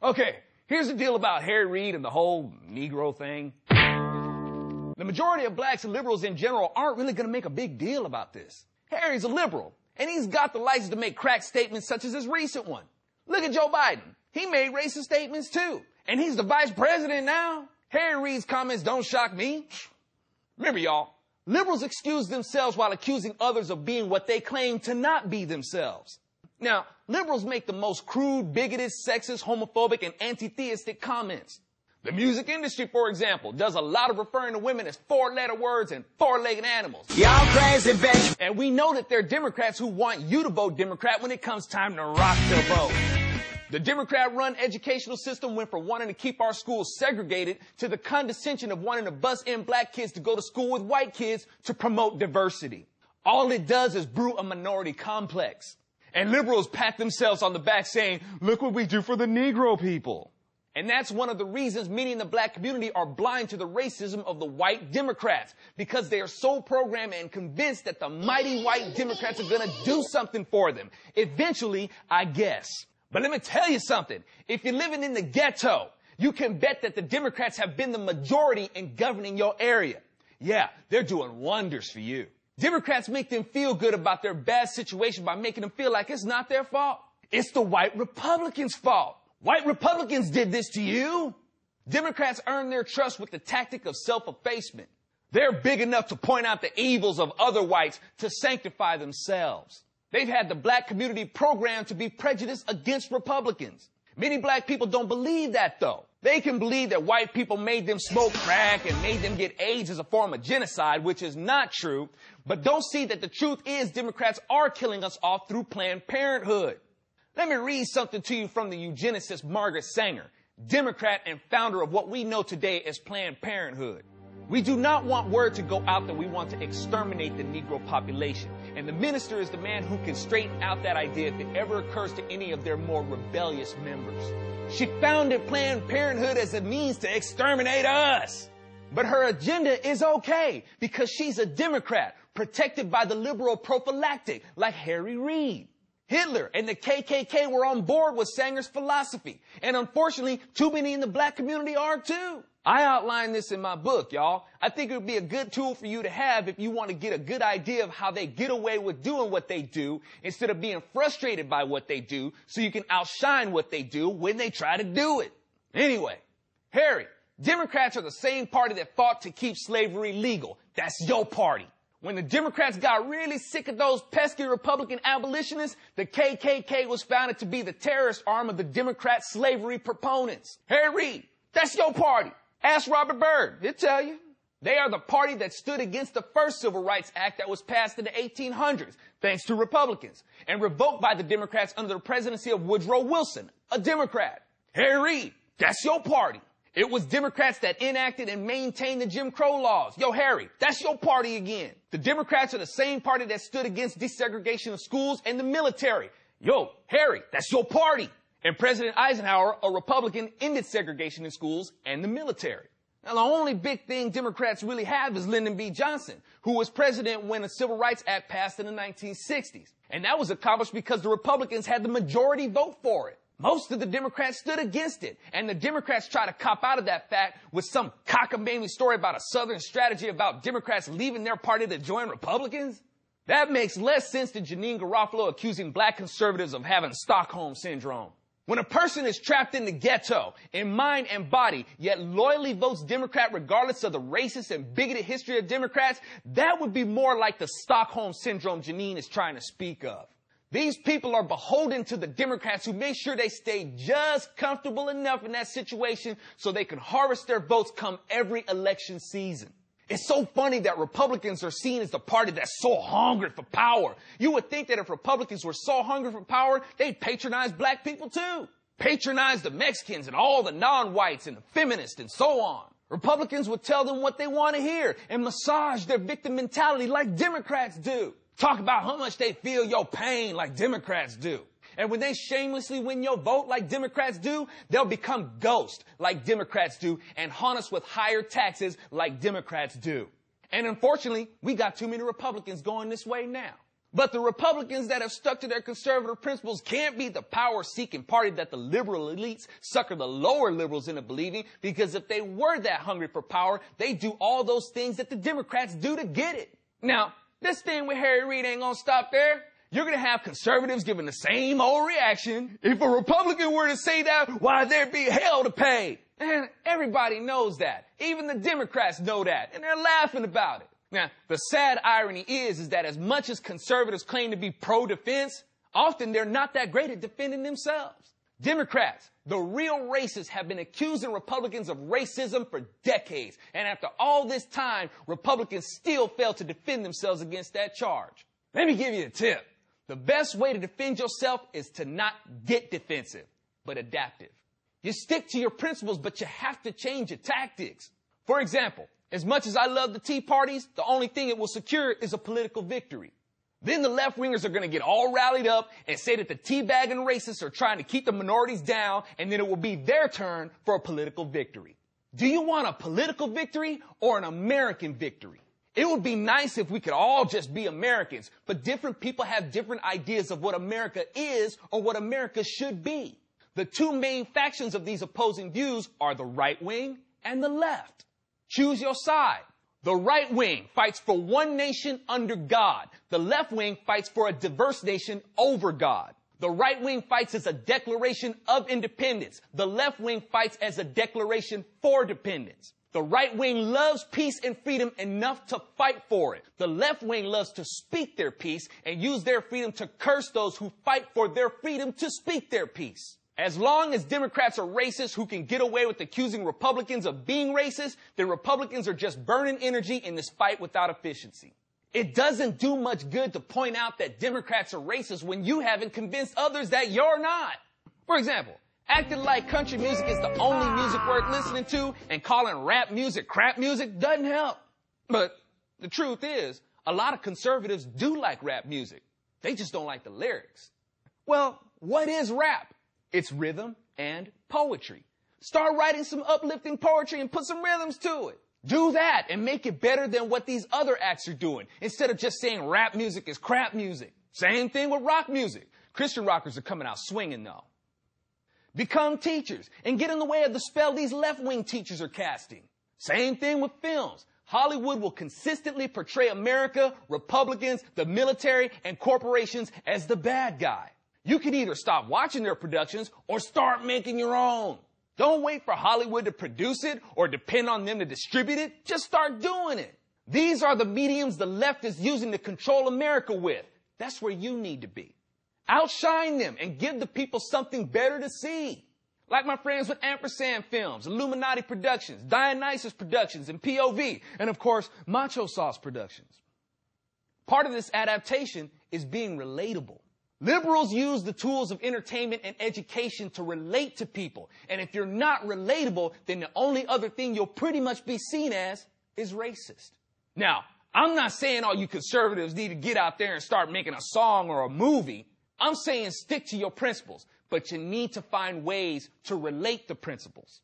Okay, here's the deal about Harry Reid and the whole Negro thing. The majority of blacks and liberals in general aren't really going to make a big deal about this. Harry's a liberal, and he's got the license to make crack statements such as his recent one. Look at Joe Biden. He made racist statements too, and he's the vice president now. Harry Reid's comments don't shock me. Remember, y'all, liberals excuse themselves while accusing others of being what they claim to not be themselves. Now, liberals make the most crude, bigoted, sexist, homophobic, and anti-theistic comments. The music industry, for example, does a lot of referring to women as four-letter words and four-legged animals. Y'all crazy, bitch. And we know that there are Democrats who want you to vote Democrat when it comes time to rock the vote. The Democrat-run educational system went from wanting to keep our schools segregated to the condescension of wanting to bus in black kids to go to school with white kids to promote diversity. All it does is brew a minority complex. And liberals pat themselves on the back saying, look what we do for the Negro people. And that's one of the reasons many in the black community are blind to the racism of the white Democrats, because they are so programmed and convinced that the mighty white Democrats are going to do something for them. Eventually, I guess. But let me tell you something. If you're living in the ghetto, you can bet that the Democrats have been the majority in governing your area. Yeah, they're doing wonders for you. Democrats make them feel good about their bad situation by making them feel like it's not their fault. It's the white Republicans' fault. White Republicans did this to you. Democrats earn their trust with the tactic of self-effacement. They're big enough to point out the evils of other whites to sanctify themselves. They've had the black community programmed to be prejudiced against Republicans. Many black people don't believe that, though. They can believe that white people made them smoke crack and made them get AIDS as a form of genocide, which is not true, but don't see that the truth is Democrats are killing us off through Planned Parenthood. Let me read something to you from the eugenicist Margaret Sanger, Democrat and founder of what we know today as Planned Parenthood. We do not want word to go out that we want to exterminate the Negro population, and the minister is the man who can straighten out that idea if it ever occurs to any of their more rebellious members. She founded Planned Parenthood as a means to exterminate us. But her agenda is okay because she's a Democrat protected by the liberal prophylactic like Harry Reid. Hitler and the KKK were on board with Sanger's philosophy, and unfortunately, too many in the black community are too. I outline this in my book, y'all. I think it would be a good tool for you to have if you want to get a good idea of how they get away with doing what they do instead of being frustrated by what they do, so you can outshine what they do when they try to do it. Anyway, Harry, Democrats are the same party that fought to keep slavery legal. That's your party. When the Democrats got really sick of those pesky Republican abolitionists, the KKK was founded to be the terrorist arm of the Democrat slavery proponents. Harry Reid, that's your party. Ask Robert Byrd, he'll tell you. They are the party that stood against the first Civil Rights Act that was passed in the 1800s, thanks to Republicans, and revoked by the Democrats under the presidency of Woodrow Wilson, a Democrat. Harry Reid, that's your party. It was Democrats that enacted and maintained the Jim Crow laws. Yo, Harry, that's your party again. The Democrats are the same party that stood against desegregation of schools and the military. Yo, Harry, that's your party. And President Eisenhower, a Republican, ended segregation in schools and the military. Now, the only big thing Democrats really have is Lyndon B. Johnson, who was president when the Civil Rights Act passed in the 1960s. And that was accomplished because the Republicans had the majority vote for it. Most of the Democrats stood against it, and the Democrats try to cop out of that fact with some cockamamie story about a Southern strategy about Democrats leaving their party to join Republicans. That makes less sense than Janine Garofalo accusing black conservatives of having Stockholm Syndrome. When a person is trapped in the ghetto, in mind and body, yet loyally votes Democrat regardless of the racist and bigoted history of Democrats, that would be more like the Stockholm Syndrome Janine is trying to speak of. These people are beholden to the Democrats who make sure they stay just comfortable enough in that situation so they can harvest their votes come every election season. It's so funny that Republicans are seen as the party that's so hungry for power. You would think that if Republicans were so hungry for power, they'd patronize black people too. Patronize the Mexicans and all the non-whites and the feminists and so on. Republicans would tell them what they want to hear and massage their victim mentality like Democrats do. Talk about how much they feel your pain like Democrats do. And when they shamelessly win your vote like Democrats do, they'll become ghosts like Democrats do and haunt us with higher taxes like Democrats do. And unfortunately, we got too many Republicans going this way now. But the Republicans that have stuck to their conservative principles can't be the power-seeking party that the liberal elites sucker the lower liberals into believing, because if they were that hungry for power, they'd do all those things that the Democrats do to get it. Now, this thing with Harry Reid ain't gonna stop there. You're gonna have conservatives giving the same old reaction. If a Republican were to say that, why, there'd be hell to pay. And everybody knows that. Even the Democrats know that, and they're laughing about it. Now, the sad irony is that as much as conservatives claim to be pro-defense, often they're not that great at defending themselves. Democrats, the real racists, have been accusing Republicans of racism for decades. And after all this time, Republicans still fail to defend themselves against that charge. Let me give you a tip. The best way to defend yourself is to not get defensive, but adaptive. You stick to your principles, but you have to change your tactics. For example, as much as I love the Tea Parties, the only thing it will secure is a political victory. Then the left-wingers are going to get all rallied up and say that the teabagging racists are trying to keep the minorities down, and then it will be their turn for a political victory. Do you want a political victory or an American victory? It would be nice if we could all just be Americans, but different people have different ideas of what America is or what America should be. The two main factions of these opposing views are the right wing and the left. Choose your side. The right wing fights for one nation under God. The left wing fights for a diverse nation over God. The right wing fights as a declaration of independence. The left wing fights as a declaration for dependence. The right wing loves peace and freedom enough to fight for it. The left wing loves to speak their peace and use their freedom to curse those who fight for their freedom to speak their peace. As long as Democrats are racists who can get away with accusing Republicans of being racist, then Republicans are just burning energy in this fight without efficiency. It doesn't do much good to point out that Democrats are racist when you haven't convinced others that you're not. For example, acting like country music is the only music worth listening to and calling rap music crap music doesn't help. But the truth is, a lot of conservatives do like rap music. They just don't like the lyrics. Well, what is rap? It's rhythm and poetry. Start writing some uplifting poetry and put some rhythms to it. Do that and make it better than what these other acts are doing, instead of just saying rap music is crap music. Same thing with rock music. Christian rockers are coming out swinging though. Become teachers and get in the way of the spell these left-wing teachers are casting. Same thing with films. Hollywood will consistently portray America, Republicans, the military, and corporations as the bad guy. You can either stop watching their productions or start making your own. Don't wait for Hollywood to produce it or depend on them to distribute it. Just start doing it. These are the mediums the left is using to control America with. That's where you need to be. Outshine them and give the people something better to see. Like my friends with Ampersand Films, Illuminati Productions, Dionysus Productions, and POV, and of course, Macho Sauce Productions. Part of this adaptation is being relatable. Liberals use the tools of entertainment and education to relate to people. And if you're not relatable, then the only other thing you'll pretty much be seen as is racist. Now, I'm not saying all you conservatives need to get out there and start making a song or a movie. I'm saying stick to your principles, but you need to find ways to relate the principles.